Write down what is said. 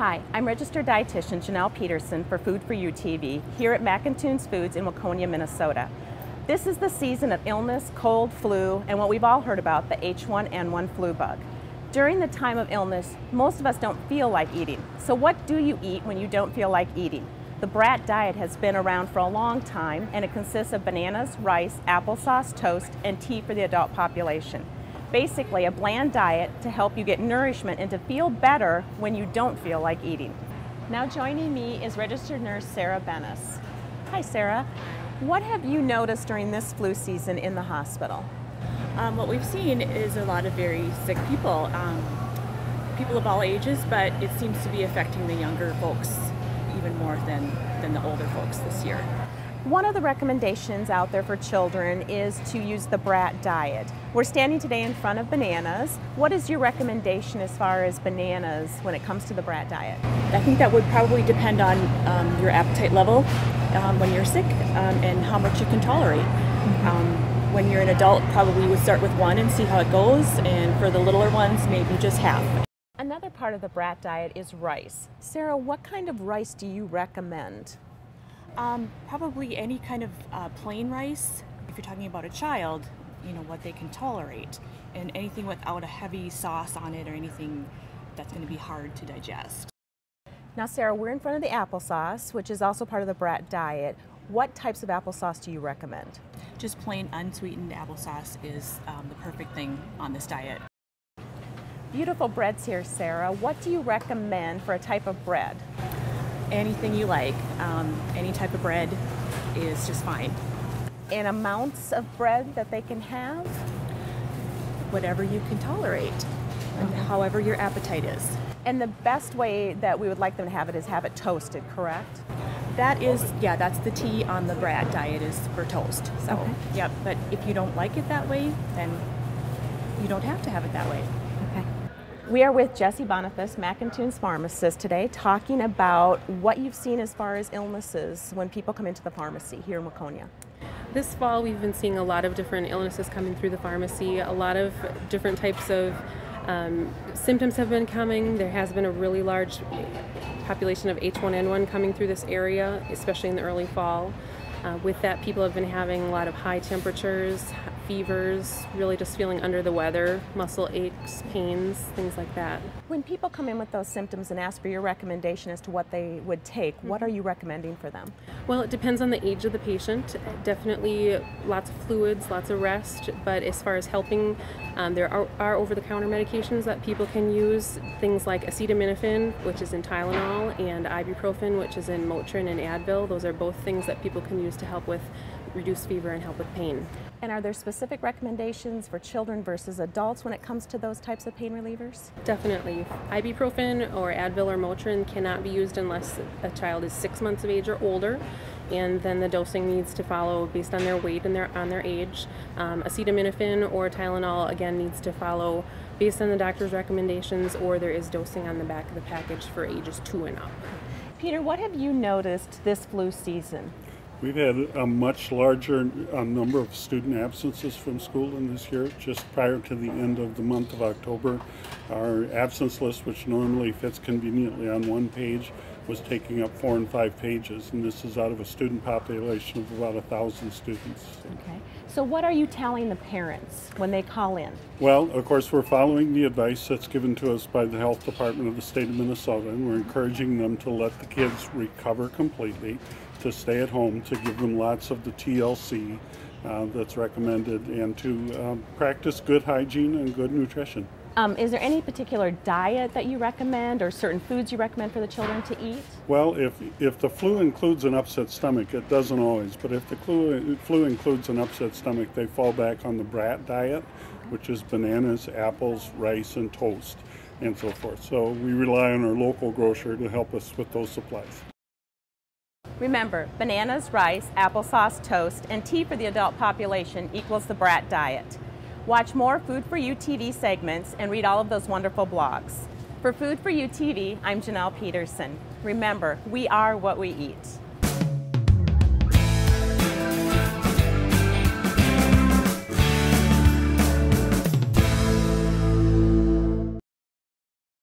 Hi, I'm registered dietitian Janelle Peterson for Food for You TV here at Macintoons Foods in Waconia, Minnesota. This is the season of illness, cold, flu, and what we've all heard about, the H1N1 flu bug. During the time of illness, most of us don't feel like eating. So what do you eat when you don't feel like eating? The BRAT diet has been around for a long time, and it consists of bananas, rice, applesauce, toast, and tea for the adult population. Basically, a bland diet to help you get nourishment and to feel better when you don't feel like eating. Now joining me is registered nurse Sarah Bennis. Hi Sarah, what have you noticed during this flu season in the hospital? What we've seen is a lot of very sick people, people of all ages, but it seems to be affecting the younger folks even more than the older folks this year. One of the recommendations out there for children is to use the BRAT diet. We're standing today in front of bananas. What is your recommendation as far as bananas when it comes to the BRAT diet? I think that would probably depend on your appetite level when you're sick and how much you can tolerate. When you're an adult, probably would start with one and see how it goes, and for the littler ones, maybe just half. Another part of the BRAT diet is rice. Sarah, what kind of rice do you recommend? Probably any kind of plain rice. If you're talking about a child, you know, what they can tolerate, and anything without a heavy sauce on it or anything that's going to be hard to digest. Now Sarah, we're in front of the applesauce, which is also part of the BRAT diet. What types of applesauce do you recommend? Just plain unsweetened applesauce is the perfect thing on this diet. Beautiful breads here, Sarah. What do you recommend for a type of bread? Anything you like. Any type of bread is just fine. And amounts of bread that they can have? Whatever you can tolerate, and however your appetite is. And the best way that we would like them to have it is have it toasted, correct? That is, yeah, that's the tea on the BRAT diet is for toast. So, okay. Yep, but if you don't like it that way, then you don't have to have it that way. Okay. We are with Jessie Boniface, Macintoons pharmacist, today talking about what you've seen as far as illnesses when people come into the pharmacy here in Waconia. This fall we've been seeing a lot of different illnesses coming through the pharmacy. A lot of different types of symptoms have been coming. There has been a really large population of H1N1 coming through this area, especially in the early fall. With that, people have been having a lot of high temperatures, fevers, really just feeling under the weather, muscle aches, pains, things like that. When people come in with those symptoms and ask for your recommendation as to what they would take, what are you recommending for them? Well, it depends on the age of the patient. Definitely lots of fluids, lots of rest, but as far as helping, there are over-the-counter medications that people can use, things like acetaminophen, which is in Tylenol, and ibuprofen, which is in Motrin and Advil. Those are both things that people can use to help with reduce fever and help with pain. And are there specific recommendations for children versus adults when it comes to those types of pain relievers? Definitely. Ibuprofen or Advil or Motrin cannot be used unless a child is 6 months of age or older, and then the dosing needs to follow based on their weight and on their age. Acetaminophen or Tylenol again needs to follow based on the doctor's recommendations, or there is dosing on the back of the package for ages 2 and up. Peter, what have you noticed this flu season? We've had a much larger number of student absences from school in this year. Just prior to the end of the month of October, our absence list, which normally fits conveniently on one page, was taking up 4 and 5 pages, and this is out of a student population of about 1,000 students. Okay. So what are you telling the parents when they call in? Well, of course, we're following the advice that's given to us by the Health Department of the state of Minnesota, and we're encouraging them to let the kids recover completely, to stay at home, to give them lots of the TLC that's recommended, and to practice good hygiene and good nutrition. Is there any particular diet that you recommend or certain foods you recommend for the children to eat? Well, if the flu includes an upset stomach, it doesn't always, but if the flu includes an upset stomach, they fall back on the BRAT diet, which is bananas, apples, rice, and toast, and so forth. So we rely on our local grocer to help us with those supplies. Remember, bananas, rice, applesauce, toast, and tea for the adult population equals the BRAT diet. Watch more Food for You TV segments and read all of those wonderful blogs. For Food for You TV, I'm Janelle Peterson. Remember, we are what we eat.